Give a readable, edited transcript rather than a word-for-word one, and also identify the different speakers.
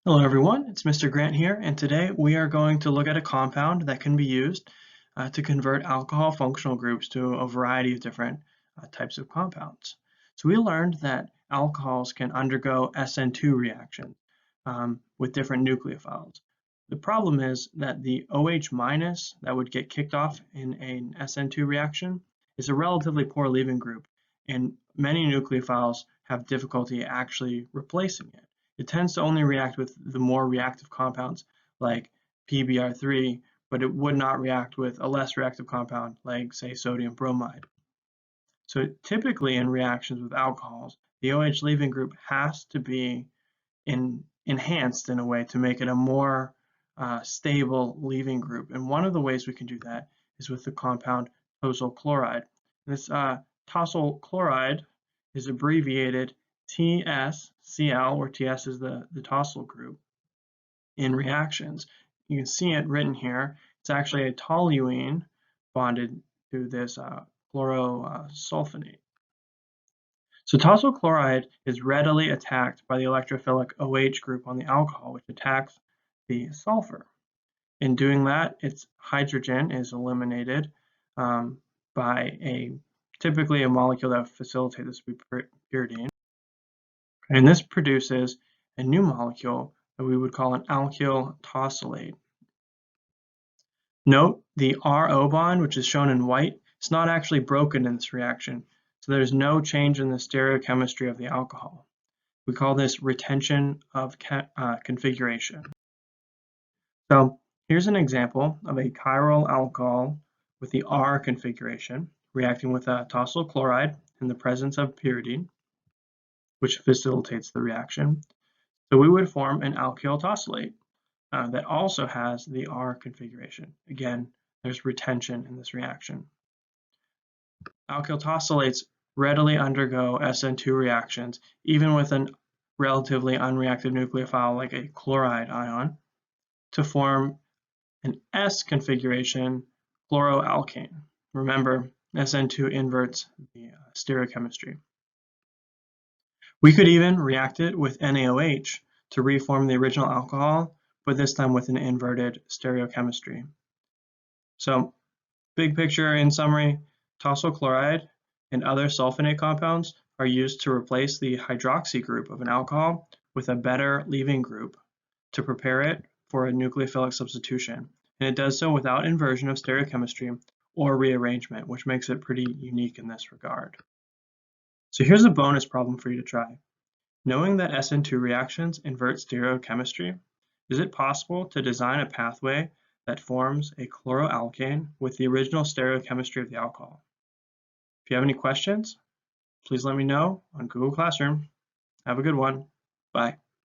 Speaker 1: Hello everyone, it's Mr. Grant here, and today we are going to look at a compound that can be used to convert alcohol functional groups to a variety of different types of compounds. So we learned that alcohols can undergo SN2 reactions with different nucleophiles. The problem is that the OH minus that would get kicked off in an SN2 reaction is a relatively poor leaving group, and many nucleophiles have difficulty actually replacing it. It tends to only react with the more reactive compounds like PBr3, but it would not react with a less reactive compound like, say, sodium bromide. So typically in reactions with alcohols, the OH leaving group has to be enhanced in a way to make it a more stable leaving group. And one of the ways we can do that is with the compound tosyl chloride. This tosyl chloride is abbreviated TSCl, where TS is the tosyl group, in reactions. You can see it written here. It's actually a toluene bonded to this chlorosulfonate. So tosyl chloride is readily attacked by the electrophilic OH group on the alcohol, which attacks the sulfur. In doing that, its hydrogen is eliminated by typically a molecule that facilitates this pyridine. And this produces a new molecule that we would call an alkyl tosylate. Note the RO bond, which is shown in white, is not actually broken in this reaction, so there's no change in the stereochemistry of the alcohol. We call this retention of configuration. So here's an example of a chiral alcohol with the R configuration reacting with a tosyl chloride in the presence of pyridine, which facilitates the reaction. So we would form an alkyl tosylate that also has the R configuration. Again, there's retention in this reaction. Alkyl tosylates readily undergo SN2 reactions, even with a relatively unreactive nucleophile like a chloride ion, to form an S configuration chloroalkane. Remember, SN2 inverts the stereochemistry. We could even react it with NaOH to reform the original alcohol, but this time with an inverted stereochemistry. So, big picture in summary, tosyl chloride and other sulfonate compounds are used to replace the hydroxy group of an alcohol with a better leaving group to prepare it for a nucleophilic substitution. And it does so without inversion of stereochemistry or rearrangement, which makes it pretty unique in this regard. So here's a bonus problem for you to try. Knowing that SN2 reactions invert stereochemistry, is it possible to design a pathway that forms a chloroalkane with the original stereochemistry of the alcohol? If you have any questions, please let me know on Google Classroom. Have a good one. Bye.